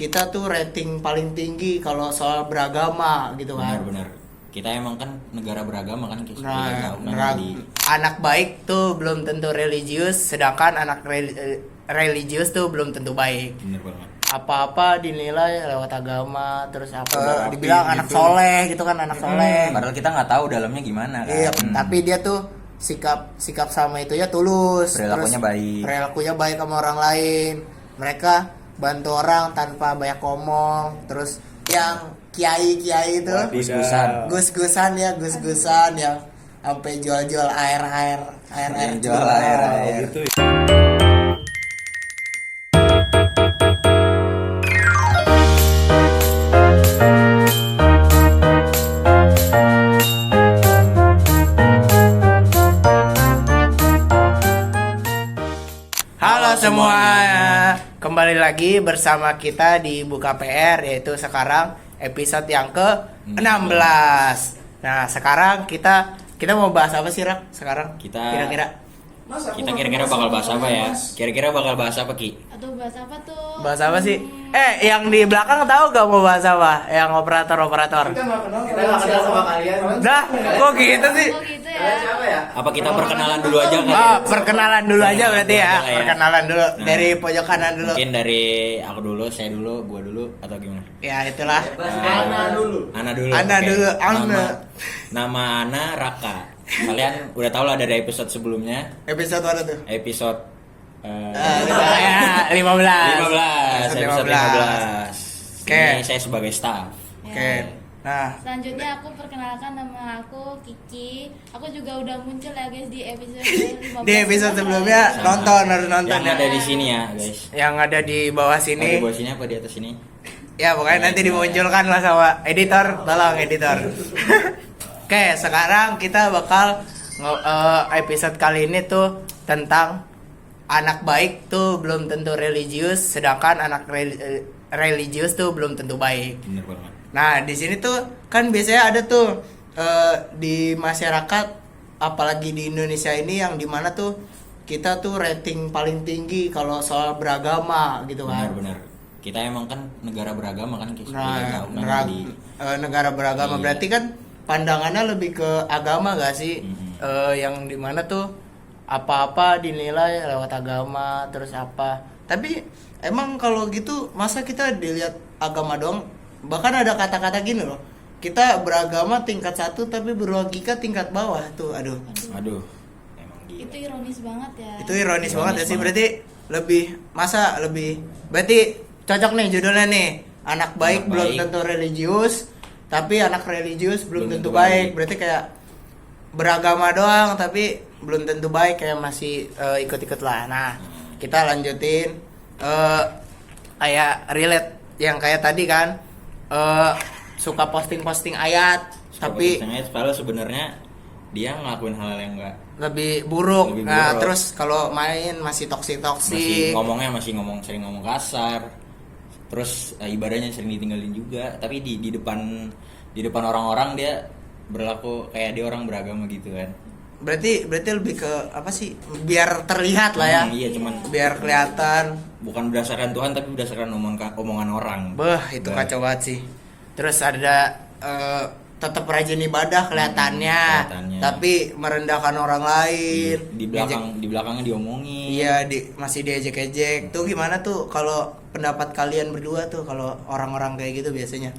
kita tuh rating paling tinggi kalau soal beragama gitu kan. Benar-benar. Kita emang kan negara beragama kan kita Nah, tahu kan anak baik tuh belum tentu religius, sedangkan anak religius tuh belum tentu baik. bener banget. Apa-apa dinilai lewat agama, terus Rapi dibilang anak gitu. soleh gitu kan, anak soleh. Padahal kita nggak tahu dalamnya gimana kan. Iya, tapi dia tuh sikap sama itu ya tulus, Perilakunya terus baik. perilakunya baik sama orang lain. Mereka bantu orang tanpa banyak ngomong. Terus yang kiai itu gus-gusan yang sampai jual-jual air Jual air. Gitu. Halo semua, kembali lagi bersama kita di Buka PR, yaitu sekarang episode yang ke-16. Nah, sekarang kita mau bahas apa sih, Rak? Sekarang kira-kira Bakal bahas apa ya? Kira-kira bakal bahas apa, Ki? Atau bahas apa tuh? bahas apa sih? Yang di belakang tahu gak mau bahas apa? Yang operator. Kita nggak kenal sama kalian. Dah, kok gitu sih? Oh gitu ya. Apa kita perkenalan dulu aja kan? Perkenalan dulu aja berarti ya. Perkenalan dulu aja ya. Perkenalan dulu Nah, dari pojok kanan dulu. Mungkin dari aku dulu, saya dulu, gua dulu atau gimana? Ya, itulah. Ana dulu. Ana dulu. Ana oke. dulu, Ana. Nama Ana Raka. Kalian udah tau lah dari episode sebelumnya. Episode mana tuh? Episode Ya, 15. episode 15. Oke. Ini saya sebagai staff. Oke. Nah, Selanjutnya aku perkenalkan, nama aku Kiki. Aku juga udah muncul ya guys di episode 15. di episode sebelumnya harus nonton Yang ya. ada di sini ya, guys. Yang ada di bawah Di sini. bawah sini apa di atas sini? Ya, pokoknya nanti dimunculkan lah sama editor. Tolong editor. Oke, sekarang kita bakal episode kali ini tuh tentang anak baik tuh belum tentu religius, sedangkan anak religius tuh belum tentu baik. Bener banget. Nah, di sini tuh kan biasanya ada tuh di masyarakat, apalagi di Indonesia ini, yang dimana tuh kita tuh rating paling tinggi kalau soal beragama gitu kan. Benar-benar. Kita emang kan negara beragama kan kita Nah, tahu kan negara beragama Iya. berarti kan pandangannya lebih ke agama gak sih? Mhm. Yang dimana tuh apa-apa dinilai lewat agama, terus apa. Tapi emang kalau gitu masa kita dilihat agama doang? Bahkan ada kata-kata gini loh. Kita beragama tingkat 1 tapi berlogika tingkat bawah tuh. Aduh. Aduh. Emang gila. Itu ironis banget ya. Itu ironis banget ya sih. banget. Berarti berarti cocok nih judulnya nih. Anak baik Anak belum baik. tentu religius, tapi anak religius belum tentu baik. Berarti kayak beragama doang tapi belum tentu baik, kayak masih ikut-ikut lah. Nah, kita lanjutin kayak relate yang kayak tadi kan, suka posting ayat tapi padahal sebenarnya dia ngelakuin hal yang enggak lebih buruk. Lebih Nah, buruk. terus kalau main masih toksik. masih sering ngomong kasar. Terus ibadahnya sering ditinggalin juga, tapi di depan orang-orang dia berlaku kayak dia orang beragama gitu kan. Berarti lebih ke apa sih? Biar terlihat lah ya. Iya, cuman Biar kelihatan. bukan berdasarkan Tuhan tapi berdasarkan omongan orang. Itu Bah. kacau banget sih. Terus ada tetap rajin ibadah kelihatannya, Kelihatannya. tapi merendahkan orang lain. Di belakangnya diomongin. Iya, masih diejek-ejek. Tuh gimana tuh kalau pendapat kalian berdua tuh kalau orang-orang kayak gitu biasanya?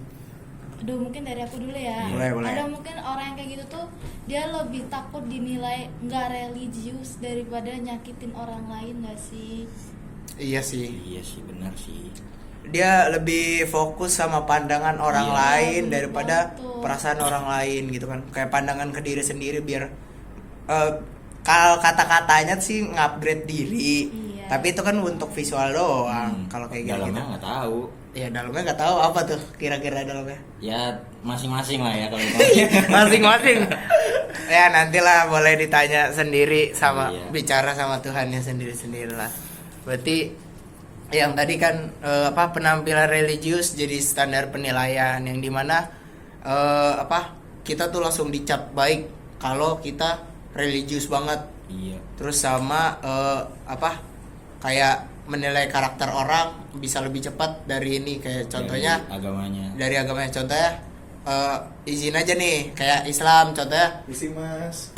Aduh, mungkin dari aku dulu ya. Boleh. Ada mungkin orang yang kayak gitu tuh dia lebih takut dinilai nggak religius daripada nyakitin orang lain nggak sih? Iya sih. Iya sih, benar sih. Dia lebih fokus sama pandangan orang Iya. lain Betul. daripada perasaan orang lain gitu kan. Kayak pandangan ke diri sendiri biar kalau kata-katanya sih ngupgrade diri. Iya. Tapi itu kan untuk visual doang. Kalau kayak gitu. Dalamnya nggak tahu. Ya dalamnya nggak tahu apa tuh kira-kira dalamnya. Ya masing-masing lah ya kalau Masing-masing. Ya nantilah boleh ditanya sendiri sama Iya. bicara sama Tuhannya sendiri-sendiri lah. Berarti yang tadi kan penampilan religius jadi standar penilaian, yang dimana kita tuh langsung dicap baik kalau kita religius banget. Iya. Terus sama kayak menilai karakter orang bisa lebih cepat dari ini, kayak contohnya dari agamanya. Contohnya izin aja nih kayak Islam contohnya. Isi mas.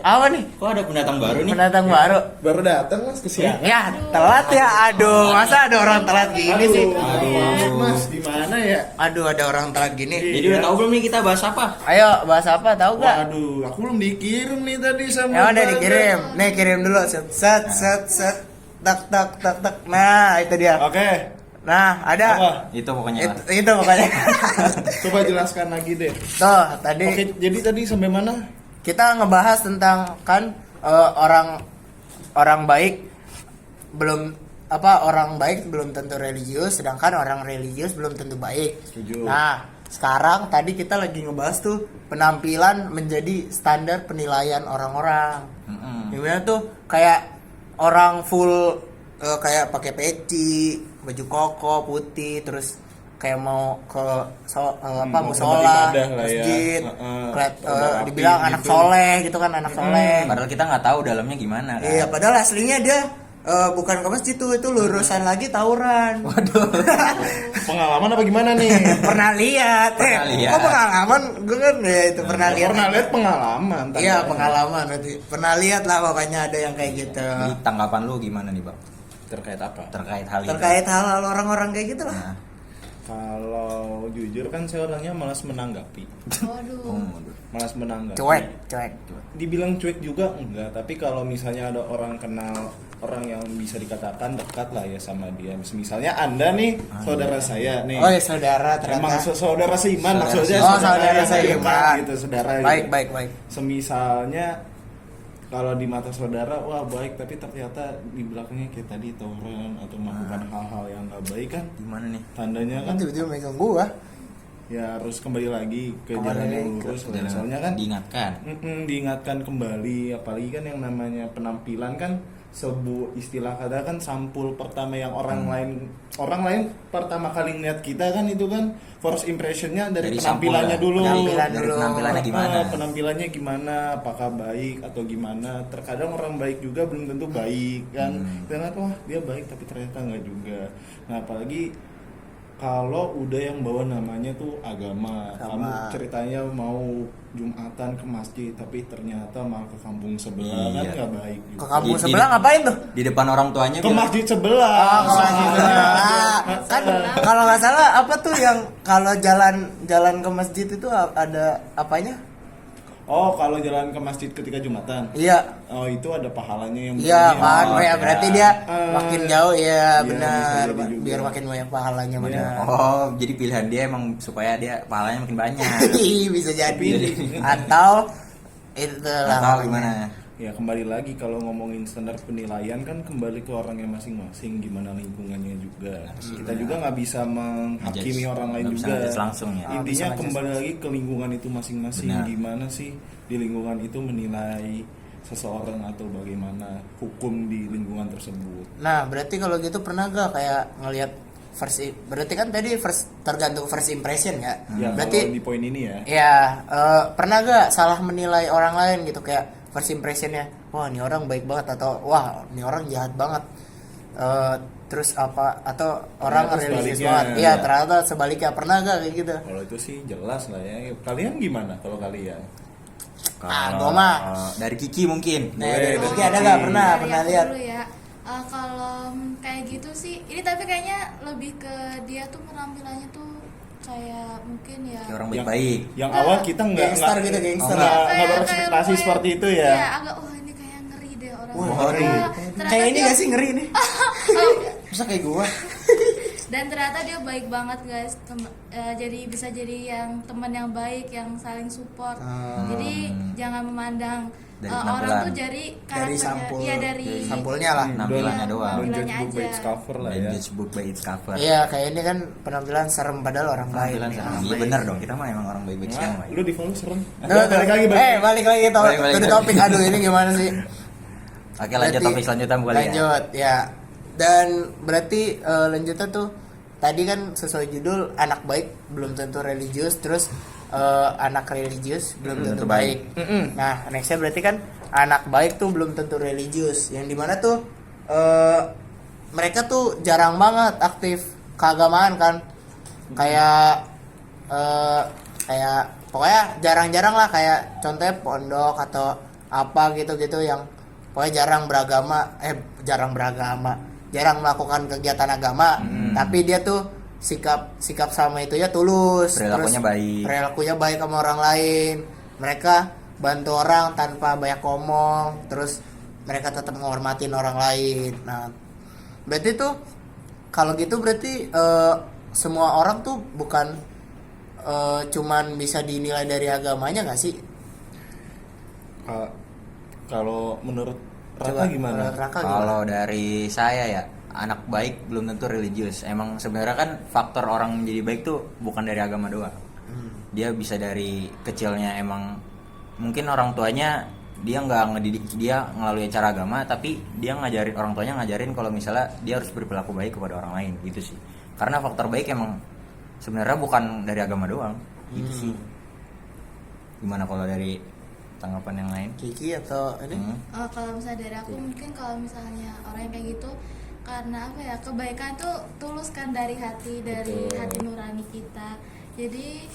Apa nih? Kok ada pendatang baru nih? Pendatang baru. Baru datang mas kesiangan. Ya telat ya, aduh masa ada orang telat gini sih? Aduh, mas gimana ya? Aduh ada orang telat gini. Jadi udah tahu belum nih kita bahas apa? Ayo bahas apa, tahu gak? Waduh, aku belum dikirim nih tadi sama. Ya udah Bang. dikirim. Nih kirim dulu. Set. Tak. Nah itu dia. Oke. Nah ada. Apa? Itu pokoknya lah. Itu pokoknya. Coba jelaskan lagi deh. Tuh tadi Oke, jadi tadi sampai mana? kita ngebahas tentang kan orang baik belum orang baik belum tentu religius, sedangkan orang religius belum tentu baik. Setuju. Nah sekarang tadi kita lagi ngebahas tuh penampilan menjadi standar penilaian orang-orang. Gimana tuh kayak orang full kayak pakai peci, baju koko putih, terus kayak mau ke Mau musola, tempat ibadah lah ya. masjid, Udah rapi dibilang anak gitu. soleh gitu kan, anak soleh. Padahal kita nggak tahu dalamnya gimana kan. Iya, padahal aslinya dia bukan ke masjid tuh, itu lurusan lagi tawuran. Pengalaman apa gimana nih? Pernah lihat. Pernah lihat. Kok pengalaman? Gue kan ya itu pernah lihat. Pernah lihat pengalaman. Iya, pengalaman berarti. Pernah lihat lah pokoknya ada yang kayak gitu. Jadi tanggapan lu gimana nih, Bang? Terkait apa? Terkait hal itu. Terkait hal-hal orang-orang kayak gitu lah. Nah, Kalau jujur kan saya orangnya malas menanggapi. Waduh. Malas menanggapi. Cuek. Dibilang cuek juga enggak, tapi kalau misalnya ada orang kenal, orang yang bisa dikatakan dekat lah ya sama dia. Misalnya Anda nih, saudara saya nih. Oh ya saudara Emang ternyata. saudara seiman Saudara maksudnya. seiman. Oh, saudara yang seiman. dekat gitu, saudara. Baik. Semisalnya kalau di mata saudara wah baik, tapi ternyata di belakangnya kayak tadi tawuran atau melakukan hal-hal yang nggak baik kan, gimana nih? tandanya kan Tiba-tiba megang gua. ya harus kembali lagi ke Kembali jalan yang lagi ke lurus lah. Soalnya kan diingatkan. diingatkan kembali, apalagi kan yang namanya penampilan kan sebuah istilah kata kan sampul pertama yang orang lain pertama kali ngeliat kita kan itu kan first impressionnya dari penampilannya sampul dulu. lah. Penampilan Dari dulu. penampilannya gimana? Penampilannya gimana, apakah baik atau gimana. Terkadang orang baik juga belum tentu baik kan. Jangan wah dia baik tapi ternyata nggak juga. Nah apalagi kalau udah yang bawa namanya tuh agama. Kamu ceritanya mau Jumatan ke masjid tapi ternyata malah ke kampung sebelah kan Iya. nggak baik juga. Ke kampung Di- sebelah ngapain tuh? Di depan orang tuanya Ke bilang, masjid sebelah. Oh, ke masjid sebelah. Kan kalau nggak salah apa tuh yang kalau jalan ke masjid itu ada apanya? Oh, kalau jalan ke masjid ketika Jumatan. Iya. Oh, itu ada pahalanya yang Iya kan, Oh, ya ya. berarti dia Eh, makin jauh ya iya, benar, bisa jadi juga. biar makin banyak pahalanya Iya. benar. oh jadi pilihan dia emang supaya dia pahalanya makin banyak. Bisa jadi. Tapi- Atau itulah. Atau pokoknya. gimana? Ya kembali lagi kalau ngomongin standar penilaian kan kembali ke orangnya masing-masing, gimana lingkungannya juga. Kita juga nggak bisa menghakimi Ngejudge. orang lain Nggak bisa juga. ngejudge langsung ya. Intinya bisa ngejudge kembali lagi ke lingkungan itu masing-masing. Benar. Gimana sih di lingkungan itu menilai seseorang atau bagaimana hukum di lingkungan tersebut. Nah, berarti kalau gitu pernah gak kayak ngelihat berarti kan tadi tergantung first impression ya. Ya Berarti kalau di poin ini ya. ya pernah gak salah menilai orang lain gitu kayak first impressionnya, wah ini orang baik banget atau wah ini orang jahat banget. Terus apa atau orang Ternyata religius sebaliknya. banget. Iya, ternyata sebaliknya pernah gak kayak gitu? Kalau itu sih jelas lah ya. Kalian gimana kalau kalian? Gua mah. Dari Kiki mungkin. Nah, Boleh, dari dari Kiki ada Kiki. gak pernah Dari aku lihat? dulu ya. Kalau kayak gitu sih, ini tapi kayaknya lebih ke dia tuh penampilannya tuh kayak mungkin ya. Kayak orang baik-baik. Yang awal kita Gangster gitu, gangster. nggak berekspektasi kayak- seperti itu ya. Iya, agak ini kayak ngeri deh orang. Wah, ngeri. Ternyata Kayak ini dia- gak sih ngeri nih? Oh, Masa kayak gua? dan ternyata dia baik banget guys. Jadi bisa jadi yang teman yang baik, yang saling support. Jadi jangan memandang Dari orang penampilan. tuh dari Dari karakternya. sampul. Iya, dari Sampulnya lah. Penampilannya doang. Don't judge Penampilannya book by aja. its cover lah Dan ya. judge book by its cover. Iya, kayak ini kan penampilan serem padahal orang baik. Penampilan serem. Iya benar dong. Kita mah emang orang baik-baik Nah, semua. lu di follow serem. Balik lagi balik lagi Balik ke lagi. topik. Aduh, ini gimana sih? Oke, lanjut Berarti- topik selanjutnya bukan ya. Lanjut ya. Dan berarti lanjutnya tuh tadi kan sesuai judul anak baik belum tentu religius, terus anak religius belum tentu baik. Nah, nextnya berarti kan anak baik tuh belum tentu religius. Yang dimana tuh mereka tuh jarang banget aktif keagamaan kan, kayak kayak pokoknya jarang-jarang lah, kayak contohnya pondok atau apa gitu-gitu yang pokoknya jarang melakukan kegiatan agama, tapi dia tuh sikap sama itu ya tulus, Perilakunya baik. perilakunya baik sama orang lain, mereka bantu orang tanpa banyak ngomong, terus mereka tetap menghormatin orang lain. Nah, berarti tuh kalau gitu berarti semua orang tuh bukan cuman bisa dinilai dari agamanya nggak sih? Kalau menurut Coba, Raka gimana? menurut Raka gimana? Kalau dari saya ya, anak baik belum tentu religius. Emang sebenarnya kan faktor orang menjadi baik tuh bukan dari agama doang. Dia bisa dari kecilnya, emang mungkin orang tuanya dia nggak ngedidik dia melalui cara agama, tapi dia ngajarin, orang tuanya ngajarin kalau misalnya dia harus berperilaku baik kepada orang lain gitu sih. Karena faktor baik emang sebenarnya bukan dari agama doang gitu sih. Gimana kalau dari tanggapan yang lain? Kiki atau ini? Kalau misalnya dari aku, mungkin kalau misalnya orang yang kayak gitu, karena apa ya, kebaikan tuh tulus kan dari hati, dari Betul. hati nurani kita. Jadi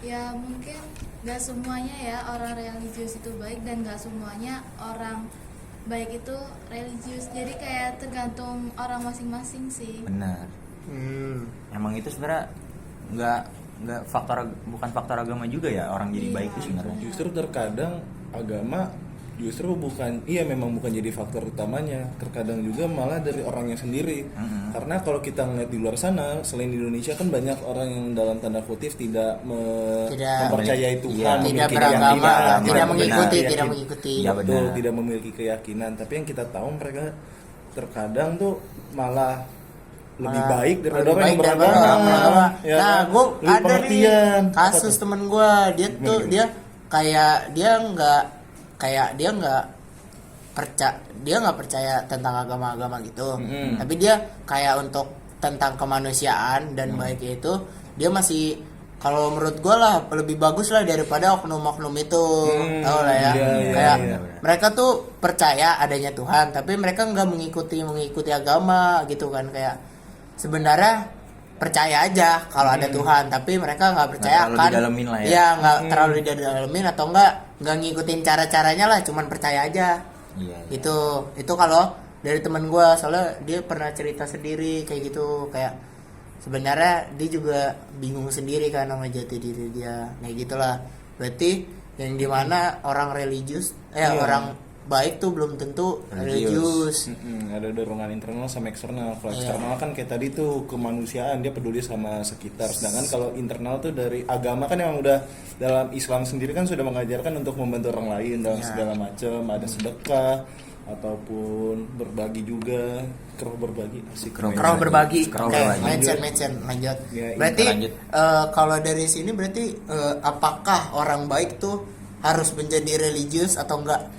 ya mungkin gak semuanya ya orang religius itu baik, dan gak semuanya orang baik itu religius. Jadi kayak tergantung orang masing-masing sih. Benar. Emang itu sebenarnya nggak bukan faktor agama juga ya orang jadi Iya. baik itu sebenarnya. Justru terkadang agama justru memang bukan jadi faktor utamanya, terkadang juga malah dari orangnya sendiri. Karena kalau kita ngeliat di luar sana, selain di Indonesia kan banyak orang yang dalam tanda kutip tidak mempercayai Tuhan, Iya. Tidak memiliki beragama, keyakinan, tidak mengikuti, keyakinan. tidak mengikuti. Iya, Betul, benar. tidak memiliki keyakinan. Tapi yang kita tahu mereka terkadang tuh malah lebih baik daripada Lebih orang baik yang daripada beragama. orang beragama. Ya Nah, kan? gue Lebih ada nih pengertian. kasus Apa tuh? temen gue, dia tuh Gimana? dia kayak dia nggak percaya tentang agama-agama gitu, tapi dia kayak untuk tentang kemanusiaan dan baiknya itu dia masih, kalau menurut gue lah lebih bagus lah daripada oknum-oknum itu, tau lah ya, iya, kayak iya. mereka tuh percaya adanya Tuhan, tapi mereka nggak mengikuti agama gitu kan, kayak sebenarnya percaya aja kalau ada Tuhan, tapi mereka nggak percaya terlalu kan, didalemin lah ya. Iya, nggak terlalu didalemin, atau nggak ngikutin cara-caranya lah, cuman percaya aja. Iya. Itu kalau dari teman gue, soalnya dia pernah cerita sendiri kayak gitu, kayak sebenarnya dia juga bingung sendiri kan sama jati diri dia, kayak gitulah. Berarti yang dimana orang religius, orang baik tuh belum tentu religius. Ada dorongan internal sama eksternal. Kalau Iya. eksternal kan kayak tadi tuh kemanusiaan, dia peduli sama sekitar. Sedangkan kalau internal tuh dari agama kan yang udah dalam Islam sendiri kan sudah mengajarkan untuk membantu orang lain dalam segala macam. Ada sedekah ataupun berbagi juga. Keroh berbagi asik. Keroh Kerau berbagi. Kerau Oke, berbagi. mention lanjut. Ya, Berarti lanjut. kalau dari sini berarti apakah orang baik tuh harus menjadi religius atau enggak?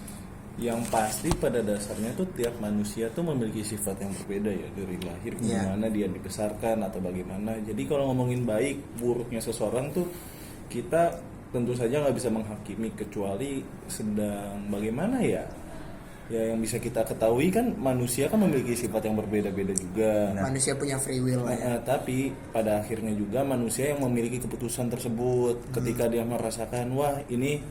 Yang pasti pada dasarnya tuh tiap manusia tuh memiliki sifat yang berbeda ya, dari lahir gimana dia dibesarkan atau bagaimana. Jadi kalau ngomongin baik buruknya seseorang tuh kita tentu saja nggak bisa menghakimi, kecuali sedang bagaimana ya. Ya yang bisa kita ketahui kan manusia kan memiliki sifat yang berbeda-beda juga. Manusia punya free will lah ya. Tapi pada akhirnya juga manusia yang memiliki keputusan tersebut. Ketika dia merasakan wah ini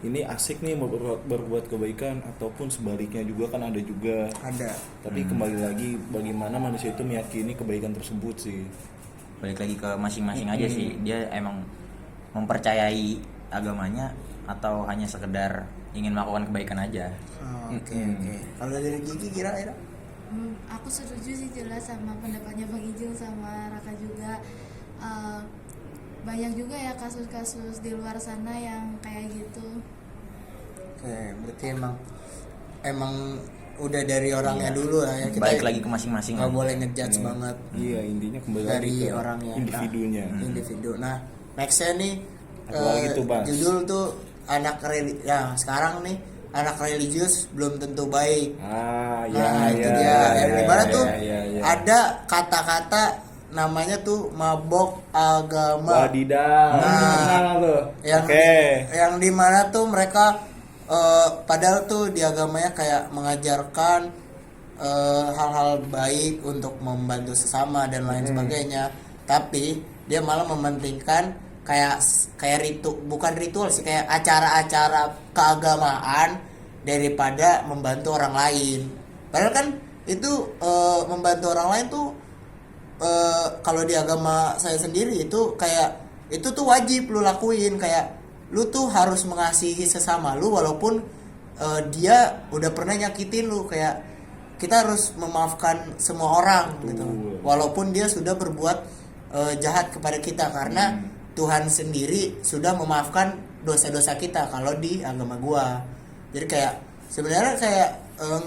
asik nih berbuat kebaikan, ataupun sebaliknya juga kan ada juga. Ada. Tapi kembali lagi bagaimana manusia itu meyakini kebaikan tersebut sih. Balik lagi ke masing-masing aja sih, dia emang mempercayai agamanya atau hanya sekedar ingin melakukan kebaikan aja. Oke. Kalau dari Gigi kira-kira? Aku setuju sih jelas sama pendapatnya Bang Ijul sama Raka juga. Banyak juga ya kasus-kasus di luar sana yang kayak gitu. Oke, berarti emang udah dari orangnya dulu lah ya. Kita Balik lagi ke masing-masing. nggak boleh ngejudge banget Iya, intinya kembali lagi dari ke orangnya. individunya. Individu. Nah, nextnya nih Apalagi tuh, Bas? judul tuh sekarang nih anak religius belum tentu baik. Ah, ya, Nah, itu ya, dia. ya, Yang ya, dimana ya, tuh ya, ya. ada kata-kata namanya tuh mabok agama. Wadidaw. Kenal tuh. Yang Oke. yang dimana tuh mereka padahal tuh di agamanya kayak mengajarkan hal-hal baik untuk membantu sesama dan lain sebagainya, tapi dia malah mementingkan kayak bukan ritual sih, kayak acara-acara keagamaan daripada membantu orang lain. Padahal kan itu membantu orang lain tuh kalau di agama saya sendiri itu kayak itu tuh wajib lu lakuin, kayak lu tuh harus mengasihi sesama lu walaupun dia udah pernah nyakitin lu, kayak kita harus memaafkan semua orang gitu walaupun dia sudah berbuat jahat kepada kita, karena Tuhan sendiri sudah memaafkan dosa-dosa kita kalau di agama gua. Jadi kayak sebenarnya kayak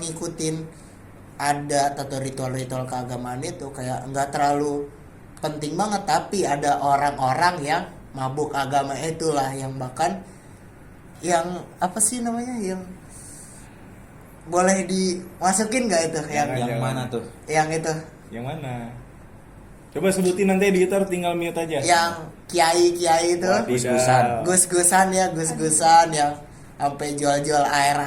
ngikutin adat atau ritual-ritual keagamaan itu kayak nggak terlalu penting banget, tapi ada orang-orang yang mabuk agama itulah yang bahkan yang apa sih namanya, yang boleh dimasukin nggak itu Yang mana tuh? yang itu Yang mana? Coba sebutin nanti editor, tinggal mute aja. yang kiai itu Wadidaw. Gus-gusan. gus-gusan yang sampai jual-jual air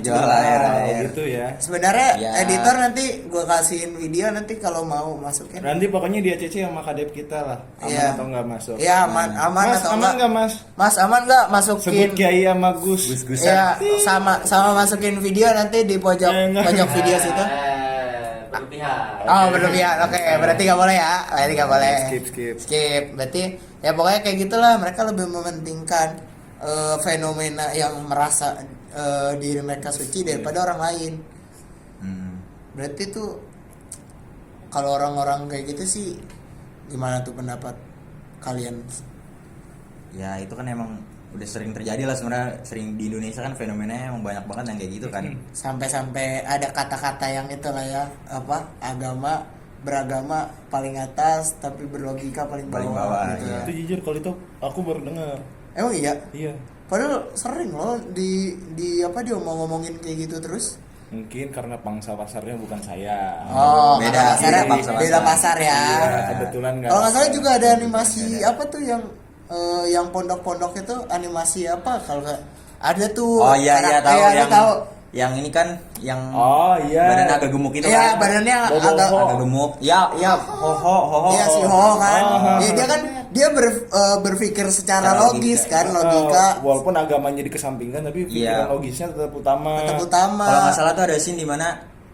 Jual Oh, air. gitu ya. sebenarnya Ya. editor nanti gue kasihin video nanti kalau mau masukin. Nanti pokoknya di ACC sama kadep kita lah. Aman Iya. atau nggak masuk? Ya aman Mas, atau aman nggak Mas? Mas aman nggak Sebut masukin? Kiai sama Gus. Gus-gusan. Ya sama masukin video nanti di pojok Enggak. video situ. Berlebihan. Oh berlebihan, oke berarti nggak boleh ya, berarti nggak boleh. Skip. Berarti ya pokoknya kayak gitulah, mereka lebih mementingkan fenomena yang merasa diri mereka suci daripada orang lain. Berarti tuh kalau orang-orang kayak gitu sih gimana tuh pendapat kalian? Ya itu kan emang udah sering terjadi lah sebenarnya, sering di Indonesia kan fenomenanya emang banyak banget yang kayak gitu kan. Sampai-sampai ada kata-kata yang itulah ya, apa, beragama paling atas tapi berlogika paling Paling bawah, bawah, gitu iya. ya. Itu jujur kalau itu aku baru dengar. Emang iya? Iya. Padahal sering loh di apa dia ngomongin kayak gitu terus. Mungkin karena pangsa pasarnya bukan saya. Oh, Beda, pasarnya beda beda pasar ya. Iya, kebetulan nggak. Kalau nggak salah juga ada animasi apa tuh yang pondok-pondok itu animasi apa kalau nggak ada tuh. Oh iya tahu lu yang tahu. yang ini kan yang Oh iya. badan agak gemuk itu Iya, kan. badannya Bobo. Agak gemuk. Ya, ho. Iya si Ho kan. Oh. Ya, dia kan berpikir secara Secara logis logika. kan, logika Walaupun agamanya dikesampingkan tapi pikiran Iya. logisnya tetap utama. tetap utama. Kalau nggak salah tuh ada scene di mana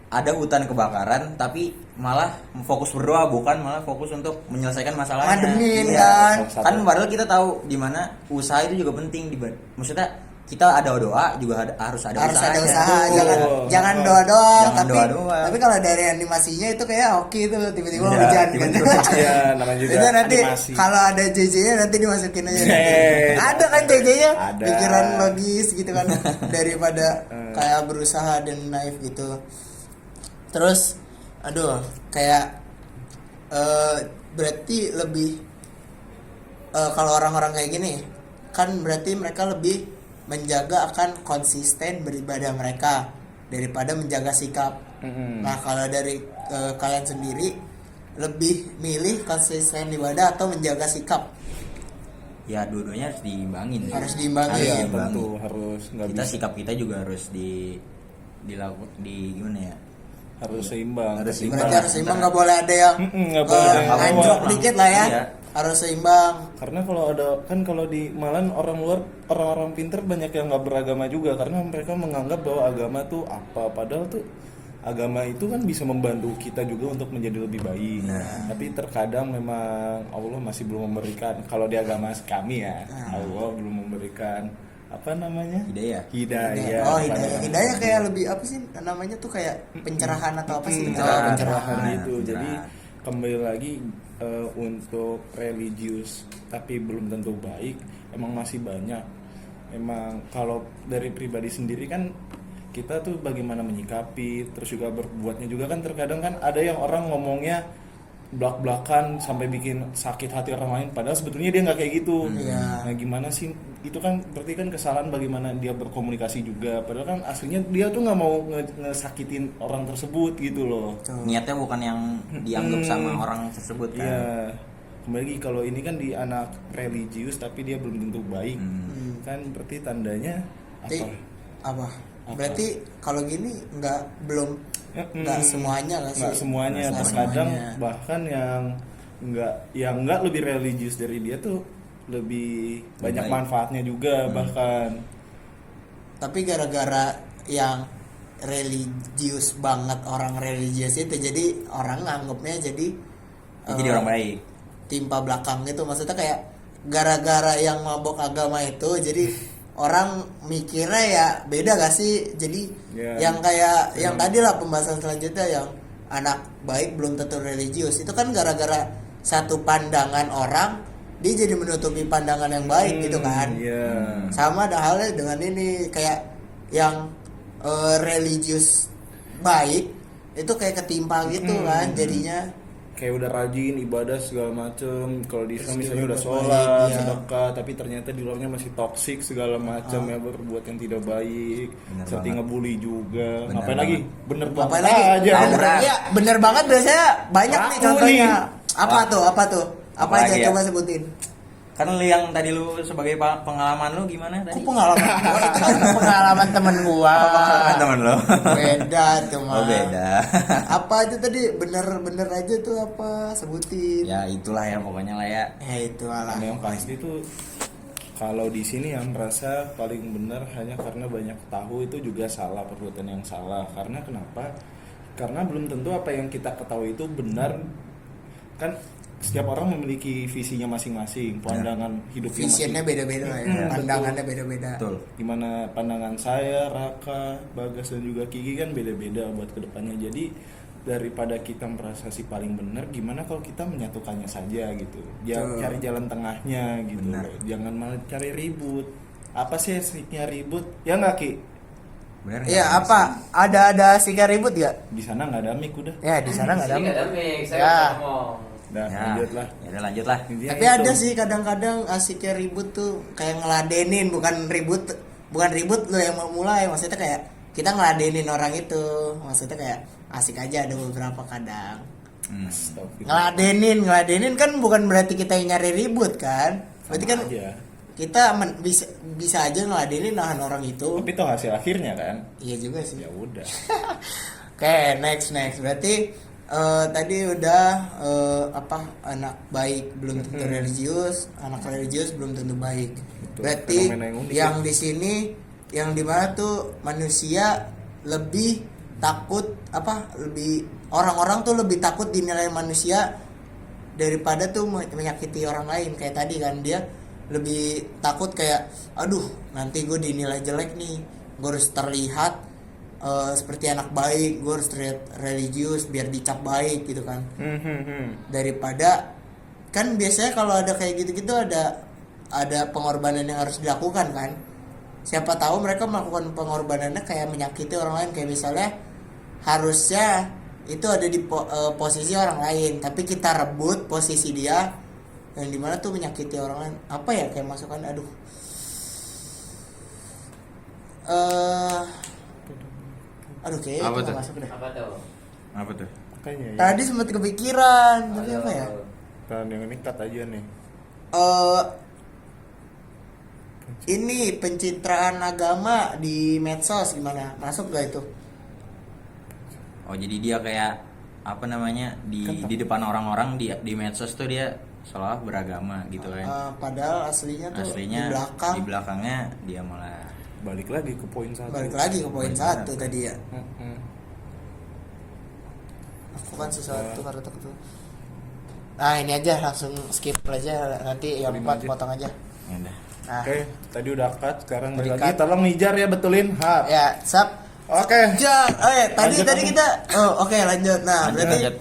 ada hutan kebakaran tapi malah fokus berdoa, bukan malah fokus untuk menyelesaikan masalahnya. Ngademin Iya. kan. Kan padahal kita tahu di mana usaha itu juga penting, maksudnya kita ada doa juga harus ada Harus ada usahanya. usaha, Betul. jangan doa doang, Jangan tapi doa doang. tapi kalau dari animasinya itu kayak oke tuh tiba-tiba Iya, hujan kan. tiba-tiba hujan. Iya, namanya juga Itu nanti animasi. kalau ada JJ-nya nanti dimasukin aja. Hey. Ada kan JJ-nya, Ada. pikiran logis gitu kan daripada kayak berusaha dan naif gitu. Terus aduh, kayak berarti lebih kalau orang-orang kayak gini kan berarti mereka lebih menjaga akan konsisten beribadah mereka daripada menjaga sikap. Nah kalau dari kalian sendiri lebih milih konsisten ibadah atau menjaga sikap? Ya dua-duanya harus diimbangin. Harus diimbangin. Harus Iya, diimbangin. tentu harus nggak Kita bisa. sikap kita juga harus gimana ya? Harus seimbang. Harus seimbang. Berarti harus seimbang, nggak boleh ada yang Nggak boleh ada yang anjlok ngawang. dikit lah ya. Iya. Harus seimbang. Karena kalau ada kan kalau di malan orang luar, orang-orang pinter banyak yang nggak beragama juga karena mereka menganggap bahwa agama tuh apa, padahal tuh agama itu kan bisa membantu kita juga untuk menjadi lebih baik. Tapi terkadang memang Allah masih belum memberikan, kalau di agama kami ya, Allah belum memberikan apa namanya? Hidayah. Hidayah. Oh pada- hidayah. Hidayah kayak lebih apa sih namanya tuh, kayak pencerahan atau apa sih? Pencerahan Nah, itu. Jadi pencerahan. kembali lagi untuk religius tapi belum tentu baik, emang masih banyak. Emang kalau dari pribadi sendiri kan kita tuh bagaimana menyikapi, terus juga berbuatnya juga kan terkadang kan ada yang orang ngomongnya belak-belakan sampai bikin sakit hati orang lain, padahal sebetulnya dia nggak kayak gitu. Iya. Nah gimana sih, itu kan berarti kan kesalahan bagaimana dia berkomunikasi juga, padahal kan aslinya dia tuh nggak mau ngesakitin orang tersebut gitu loh. Niatnya bukan yang dianggap sama orang tersebut kan. Iya, kembali lagi kalau ini kan di anak religius tapi dia belum tentu baik, kan berarti tandanya Berarti apa? apa? Apa? Berarti kalau gini belum nggak semuanya lah sih. Nggak semuanya, Nggak terkadang semuanya. bahkan yang nggak lebih religius dari dia tuh lebih banyak baik. manfaatnya juga bahkan. Tapi gara-gara yang religius banget, orang religius itu jadi orang nganggapnya jadi Jadi orang baik. timpa belakang gitu, maksudnya kayak gara-gara yang mabok agama itu jadi orang mikirnya ya beda gak sih, jadi Ya. yang kayak yang tadi lah pembahasan selanjutnya yang anak baik belum tentu religius itu kan gara-gara satu pandangan orang dia jadi menutupi pandangan yang baik gitu kan. Iya. Sama ada halnya dengan ini kayak yang religius baik itu kayak ketimpa gitu kan jadinya. Kayak udah rajin ibadah segala macem, kalau di Islam Terus misalnya dia udah berbuat sholat, baik, iya. sedekah, tapi ternyata di luarnya masih toksik segala macam ya, berbuat yang tidak baik, Bener seperti banget. ngebully juga. Bener Ngapain banget. lagi? Bener Ngapain banget lagi? aja. Bener. Ya, bener banget biasanya banyak nih Laku contohnya. nih. Apa Wah. tuh? Apa tuh? Apa Apalagi aja ya? coba sebutin. Kan lu yang tadi lu sebagai pengalaman lu gimana tadi? Kok pengalaman gua itu kan pengalaman temen gua. Pengalaman temen lu. Beda tuh mah. Oh beda. Apa aja tadi bener-bener aja tuh apa sebutin. Ya itulah ya pokoknya lah ya. Ya itu lah. Yang pasti tuh kalau di sini yang merasa paling benar hanya karena banyak tahu itu juga salah, perbuatan yang salah. Karena kenapa? Karena belum tentu apa yang kita ketahui itu benar. Kan setiap orang memiliki visinya masing-masing, pandangan hidupnya Visionnya beda-beda lah ya. betul. Pandangannya beda-beda. Betul. Gimana pandangan saya, Raka, Bagas dan juga Kiki kan beda-beda buat kedepannya. Jadi daripada kita merasa si paling benar, gimana kalau kita menyatukannya saja gitu. Betul. Cari jalan tengahnya gitu. Benar. loh. Jangan malah cari ribut. Apa sih asiknya ribut? Ya nggak Ki? Bener Iya nggak? apa? Ada sika ribut gak? Di sana nggak ada mic udah. Ya di sana nggak ada. Sini nggak ada mix, saya Ya. bisa ngomong. Udah Ya, lanjut lah. Ya udah lanjut lah. Intinya Tapi itu. ada sih kadang-kadang asiknya ribut tuh kayak ngeladenin, bukan ribut lo yang mau mulai, maksudnya kayak kita ngeladenin orang itu, maksudnya kayak asik aja ada beberapa kadang. Astagfirullah. Ngeladenin kan bukan berarti kita yang nyari ribut kan, berarti Sama kan aja. kita bisa aja ngeladenin nahan orang itu. Tapi toh hasil akhirnya kan. Iya juga sih. Ya udah. Oke, next. Berarti tadi udah apa anak baik belum tentu religius, anak religius belum tentu baik. Betul, Berarti fenomena yang unik yang ya. di sini yang dimana tuh manusia lebih takut lebih orang-orang tuh lebih takut dinilai manusia daripada tuh menyakiti orang lain. Kayak tadi kan dia lebih takut kayak aduh nanti gue dinilai jelek nih, gue harus terlihat seperti anak baik, gue harus terlihat religius biar dicap baik gitu kan, daripada kan biasanya kalau ada kayak gitu-gitu ada pengorbanan yang harus dilakukan kan. Siapa tahu mereka melakukan pengorbanannya kayak menyakiti orang lain, kayak misalnya harusnya itu ada di posisi orang lain tapi kita rebut posisi dia yang dimana tuh menyakiti orang lain. Apa ya kayak masukan kayaknya Apa itu tuh? nggak masuk deh. Apa tuh? Apa tuh? Makanya ya. Tadi sempat kepikiran tapi apa ya? Dan yang ini cut aja nih. Ini pencitraan agama di medsos gimana? Masuk gak itu? Oh jadi dia kayak apa namanya di depan orang-orang di medsos tuh dia seolah beragama gitu kan. Padahal aslinya tuh Aslinya di belakang. di belakangnya dia malah Balik lagi ke poin satu. Balik lagi ke poin Poin 1 satu. tadi ya. Mm-mm. Aku kan sesuatu karena takut. Nah ini aja langsung skip aja, nanti yang Terima 4 aja. potong aja. ya udah. Nah, Oke, tadi udah cut, sekarang Tadi balik lagi. cut. Tolong Nijar ya betulin. ya sap. Oke. Tadi Lanjut, kita lanjut. Nah, Lanjut, berarti lanjut.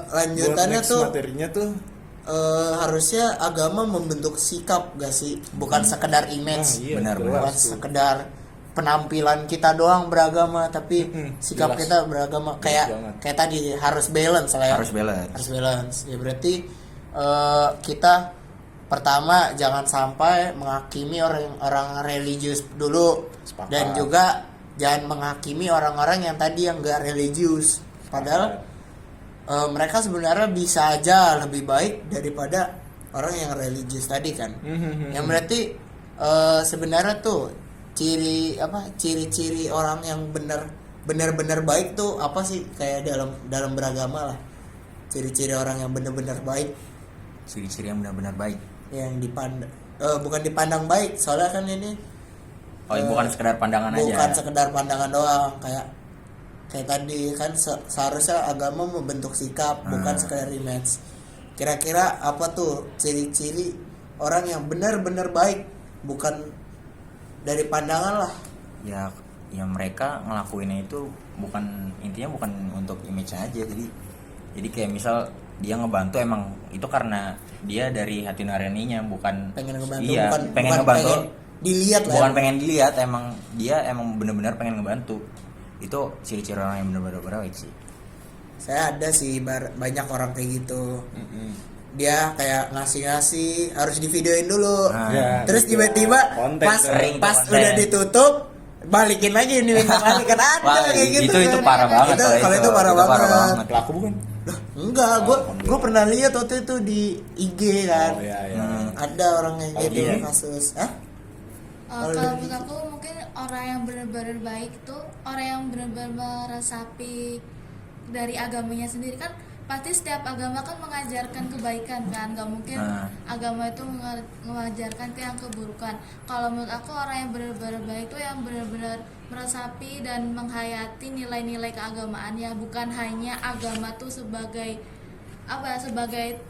lanjutannya Buat next tuh materinya tuh harusnya agama membentuk sikap gak sih? Bukan sekedar image. Benar, jelas Bukan tuh. sekedar penampilan kita doang beragama, tapi sikap jelas. kita beragama Jelas banget. kayak tadi harus balance lah ya. Harus balance. Harus balance. Ya berarti kita pertama jangan sampai menghakimi orang religius dulu. Sepakat. Dan juga jangan menghakimi orang-orang yang tadi yang enggak religius. Padahal mereka sebenarnya bisa aja lebih baik daripada orang yang religius tadi kan. Yang berarti sebenarnya tuh ciri-ciri orang yang benar benar-benar baik tuh apa sih, kayak dalam beragama lah, ciri-ciri orang yang benar-benar baik, Ciri-ciri yang benar-benar baik. yang dipandang bukan dipandang baik, soalnya kan ini Bukan sekedar pandangan aja. bukan sekedar pandangan doang, kayak tadi kan seharusnya agama membentuk sikap, bukan sekedar image. Kira-kira apa tuh ciri-ciri orang yang benar-benar baik, bukan dari pandangan lah. Ya mereka ngelakuinnya itu intinya bukan untuk image aja. Jadi kayak misal dia ngebantu emang itu karena dia dari hati nuraninya, bukan Pengen ngebantu, iya, bukan pengen ngebantu, pengen dilihat lah. bukan pengen dilihat, emang dia emang benar-benar pengen ngebantu. Itu ciri-ciri orang yang benar-benar baik sih. Saya ada sih banyak orang kayak gitu. Dia kayak ngasih harus divideoin dulu. Ya, Terus gitu. tiba-tiba Konten pas tuh. pas Konten. udah ditutup balikin lagi, minta balikan ada Wah, kayak gitu. itu kan. parah banget. Kalau itu parah banget. Pelaku bukan? Enggak, gue pernah lihat waktu itu di IG kan. Oh iya. Ada orang yang Oh, gitu iya. kasus. Hah? Kalau menurut aku mungkin orang yang benar-benar baik tuh orang yang benar-benar meresapi dari agamanya sendiri. Kan pasti setiap agama kan mengajarkan kebaikan kan, nggak mungkin agama itu mengajarkan ke yang keburukan. Kalau menurut aku orang yang benar-benar baik itu yang benar-benar meresapi dan menghayati nilai-nilai keagamaannya, bukan hanya agama tuh sebagai sebagai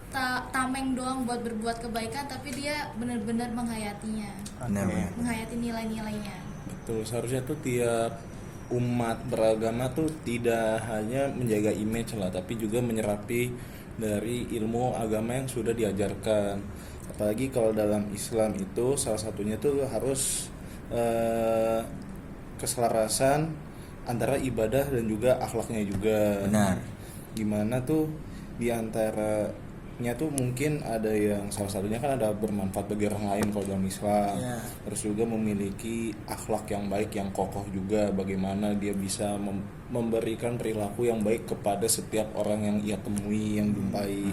tameng doang buat berbuat kebaikan, tapi dia benar-benar menghayatinya, Benar. menghayati nilai-nilainya. Betul, seharusnya tuh tiap umat beragama tuh tidak hanya menjaga image lah, tapi juga menyerapi dari ilmu agama yang sudah diajarkan. Apalagi kalau dalam Islam itu salah satunya tuh harus keselarasan antara ibadah dan juga akhlaknya juga. Benar. Gimana tuh diantaranya tuh mungkin ada yang salah satunya kan ada bermanfaat bagi orang lain kalau dalam Islam. Ya. Terus juga memiliki akhlak yang baik, yang kokoh juga, bagaimana dia bisa memberikan perilaku yang baik kepada setiap orang yang ia temui, yang jumpai.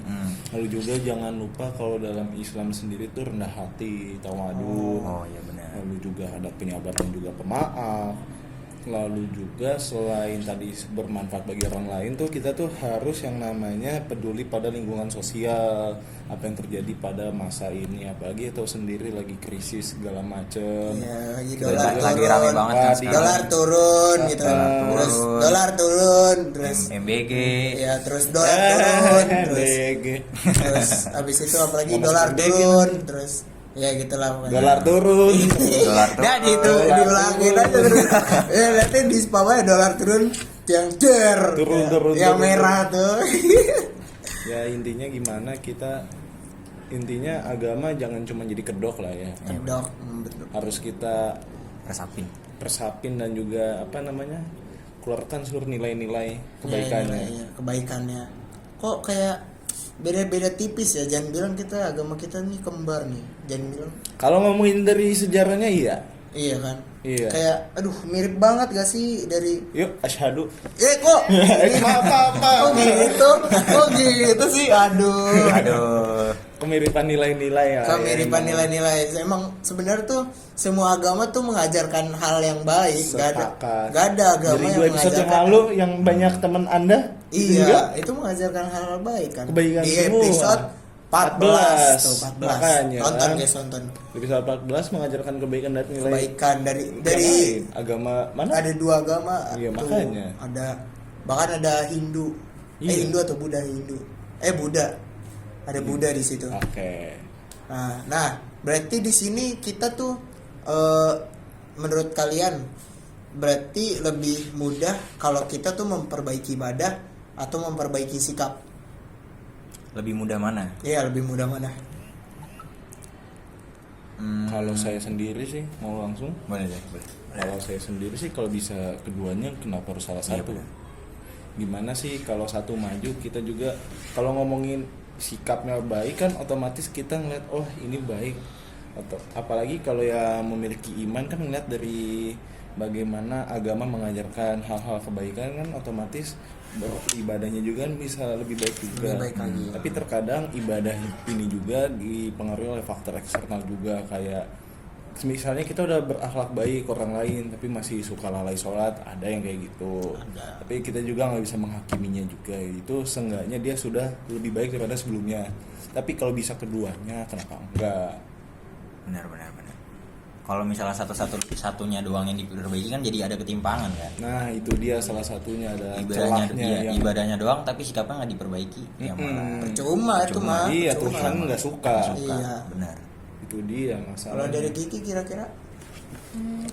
Lalu juga jangan lupa kalau dalam Islam sendiri tuh rendah hati, tawadu. Oh iya benar. Lalu juga ada penyabar dan juga pemaaf. Lalu juga selain tadi bermanfaat bagi orang lain tuh kita tuh harus yang namanya peduli pada lingkungan sosial, apa yang terjadi pada masa ini, apalagi tahu sendiri lagi krisis segala macem. Ya, lagi Lagi dolar rame turun. banget kan sekarang. Dolar turun gitu. Terus dolar turun, terus MBG. ya terus dolar turun, terus DG. terus habis itu apalagi Ngomong dolar seperti turun, terus ya gitulah pokoknya. Dolar turun. Dolar tuh. Nah gitu diulangin aja terus. Ya nanti di spamnya dolar turun yang Turun, yang turun. merah tuh. Ya intinya gimana kita, intinya agama jangan cuma jadi kedok lah ya. Dok, betul. Harus kita Resapin. persapin dan juga apa namanya, keluarkan seluruh nilai-nilai kebaikannya. Iya, kebaikannya. Kok kayak beda-beda tipis ya, jangan bilang kita agama kita nih kembar nih, jangan bilang. Kalau ngomongin dari sejarahnya iya. Iya kan. Iya. Kayak aduh mirip banget gak sih dari Yuk asyhadu. kok Maaf. kok gitu sih, Aduh. Kemiripan nilai-nilai ya. kemiripan nilai-nilai. Emang sebenarnya tuh semua agama tuh mengajarkan hal yang baik. Sepakat. Gak ada agama Dari yang 2 episode yang mengajarkan lalu yang banyak teman Anda iya enggak? itu mengajarkan hal baik kan. Kebaikan Di semua. episode 14 tuh 14 Makanya, tonton kan? guys, tonton Episode 14 mengajarkan kebaikan dan nilai kebaikan dari yang lain. Agama mana? ada 2 agama Iya, tuh. makanya. Ada bahkan ada Hindu. Iya. Hindu atau Buddha? Buddha. Ada Buddha di situ. Oke. Nah, berarti di sini kita tuh menurut kalian berarti lebih mudah kalau kita tuh memperbaiki ibadah atau memperbaiki sikap? Lebih mudah mana? Iya, lebih mudah mana? Kalau saya sendiri sih mau langsung. Boleh deh, boleh. Kalau saya sendiri sih kalau bisa keduanya kenapa harus salah Iya, satu? benar. Gimana sih kalau satu maju kita juga kalau ngomongin sikapnya baik kan otomatis kita ngeliat oh ini baik, atau apalagi kalau yang memiliki iman kan ngeliat dari bagaimana agama mengajarkan hal-hal kebaikan kan otomatis ibadahnya juga bisa lebih baik juga. Lebih baik lagi. Tapi terkadang ibadah ini juga dipengaruhi oleh faktor eksternal juga kayak misalnya kita udah berakhlak baik ke orang lain tapi masih suka lalai sholat, ada yang kayak gitu. Tapi kita juga nggak bisa menghakiminya juga, itu seenggaknya dia sudah lebih baik daripada sebelumnya. Tapi kalau bisa keduanya kenapa enggak? Benar. Kalau misalnya satunya doang yang diperbaiki kan jadi ada ketimpangan kan. Nah itu dia salah satunya, ada Ibadahnya celahnya yang ibadahnya doang tapi sikapnya nggak diperbaiki. Yang malah Percuma itu mah. iya percuma. Tuhan nggak suka. Iya. benar. Itu dia Kalau masalahnya. dari Kiki kira-kira?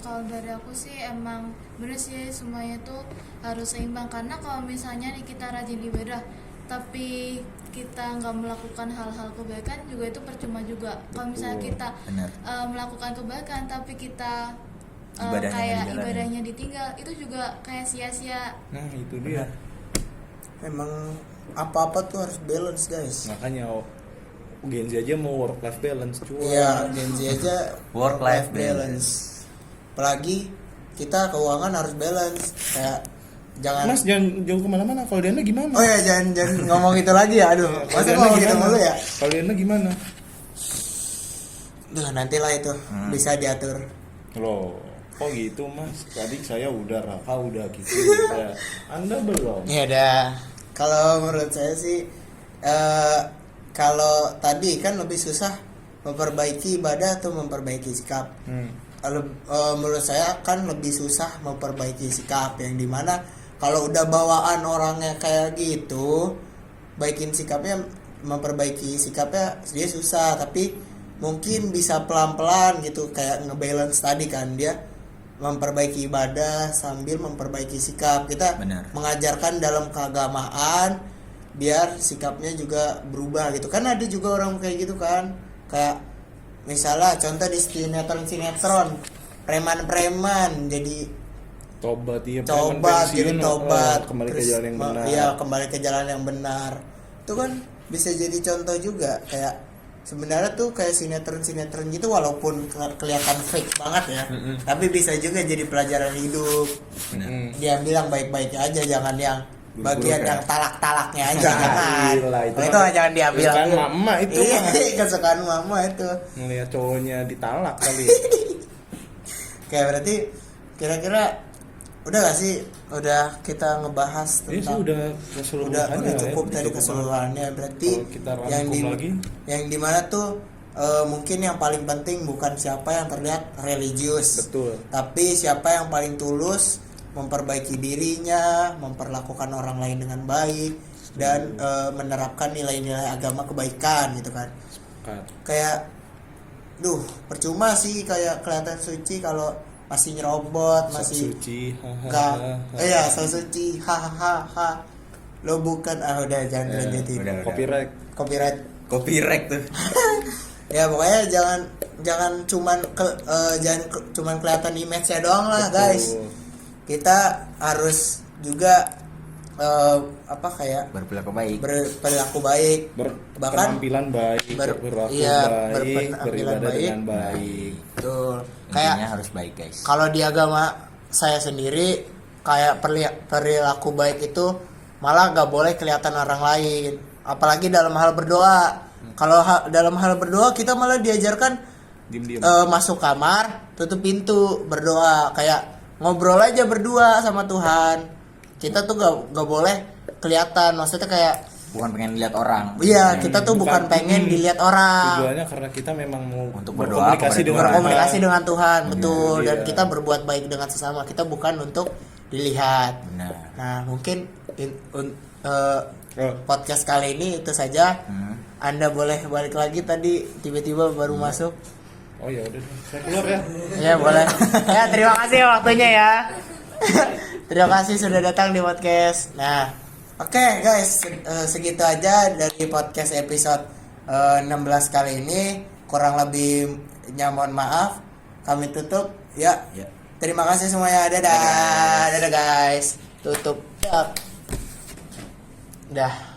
Kalau dari aku sih emang bener sih semuanya tuh harus seimbang, karena kalau misalnya nih kita rajin ibadah tapi kita nggak melakukan hal-hal kebaikan juga itu percuma juga. Kalau misalnya Betul. kita Benar. melakukan kebaikan tapi kita Ibadahnya nggak kayak dijalanin. ibadahnya ditinggal, itu juga kayak sia-sia. Nah itu dia. Emang apa-apa tuh harus balance guys. Makanya Gen Z aja mau work life balance cuy. Iya, Gen Z aja Work life Apalagi kita keuangan harus balance. Kayak jangan. Mas jangan jauh kemana-mana. Kalau Diana gimana? Oh ya jangan ngomong itu lagi ya. Aduh, Kalau masa Diana ngomong gitu gimana? mulu ya? Kalau Diana gimana? Duh, nantilah itu bisa diatur. Loh, kok gitu mas? Tadi saya udah, Raka udah gitu ya. Anda belum? Ya udah. Kalau menurut saya sih kalau tadi kan lebih susah memperbaiki ibadah atau memperbaiki sikap. Menurut saya kan lebih susah memperbaiki sikap, yang dimana kalau udah bawaan orangnya kayak gitu, baikin sikapnya, memperbaiki sikapnya dia susah. Tapi mungkin bisa pelan-pelan gitu, kayak ngebalance tadi kan, dia memperbaiki ibadah sambil memperbaiki sikap. Kita Benar. mengajarkan dalam keagamaan biar sikapnya juga berubah gitu kan. Ada juga orang kayak gitu kan, kayak misalnya contoh di sinetron preman-preman jadi Tobat iya. tobat, jadi tobat, kembali ke terus, jalan yang benar. iya, kembali ke jalan yang benar. Itu kan bisa jadi contoh juga. Kayak sebenarnya tuh kayak sinetron gitu, walaupun kelihatan fake banget ya, tapi bisa juga jadi pelajaran hidup. Dia bilang baik-baik aja, jangan yang bagian Buruk-buruk yang ya? talak-talaknya aja, Nah, jangan. gila, itu itu mah jangan diambil. kesukaan mama itu Iya, mah. kesukaan mama itu. Ngeliat cowoknya ditalak kali. Kayak berarti kira-kira udah gak sih? Udah kita ngebahas Ini sih tentang udah udah keseluruhannya cukup ya, dari cukup keseluruhannya. Berarti Kalau kita rangkum lagi. yang dimana tuh mungkin yang paling penting bukan siapa yang terlihat religius, Betul. tapi siapa yang paling tulus memperbaiki dirinya, memperlakukan orang lain dengan baik, dan menerapkan nilai-nilai agama kebaikan gitu kan. Sepakat. Kayak percuma sih kayak kelihatan suci kalau masih nyerobot, Sok masih suci. enggak. Iya, so suci. Hahaha. Lo bukan udah jangan dilanjutin. udah. Copyright. Copyright tuh. Ya pokoknya jangan cuman cuman kelihatan image-nya doang lah, Betul. guys. Kita harus juga kayak Berperilaku baik. berperilaku baik, bahkan Berpenampilan baik, berperilaku iya, baik, berpenampilan beribadah baik. dengan baik. betul. Intinya Kayak harus baik guys. kalau di agama saya sendiri kayak perilaku baik itu malah gak boleh kelihatan orang lain, apalagi dalam hal berdoa. Kalau dalam hal berdoa kita malah diajarkan Diem-diem. masuk kamar, tutup pintu, berdoa, kayak ngobrol aja berdua sama Tuhan. Kita tuh gak boleh kelihatan, maksudnya kayak Bukan pengen lihat orang. iya, kita tuh bukan pengen dilihat orang. Tujuannya karena kita memang mau Untuk berdoa berkomunikasi kepada dengan Tuhan. Berkomunikasi dengan Tuhan, betul. Iya. Dan kita berbuat baik dengan sesama. Kita bukan untuk dilihat. Benar. Nah, mungkin podcast kali ini itu saja. Anda boleh balik lagi, tadi tiba-tiba baru masuk. Oh ya udah, saya keluar ya. Ya boleh. Ya terima kasih waktunya ya. Terima kasih sudah datang di podcast. Nah, oke guys, segitu aja dari podcast episode 16 kali ini. Kurang lebihnya mohon maaf. Kami tutup ya. Ya. Terima kasih semuanya. Dadah. Dadah guys. Tutup. Dah.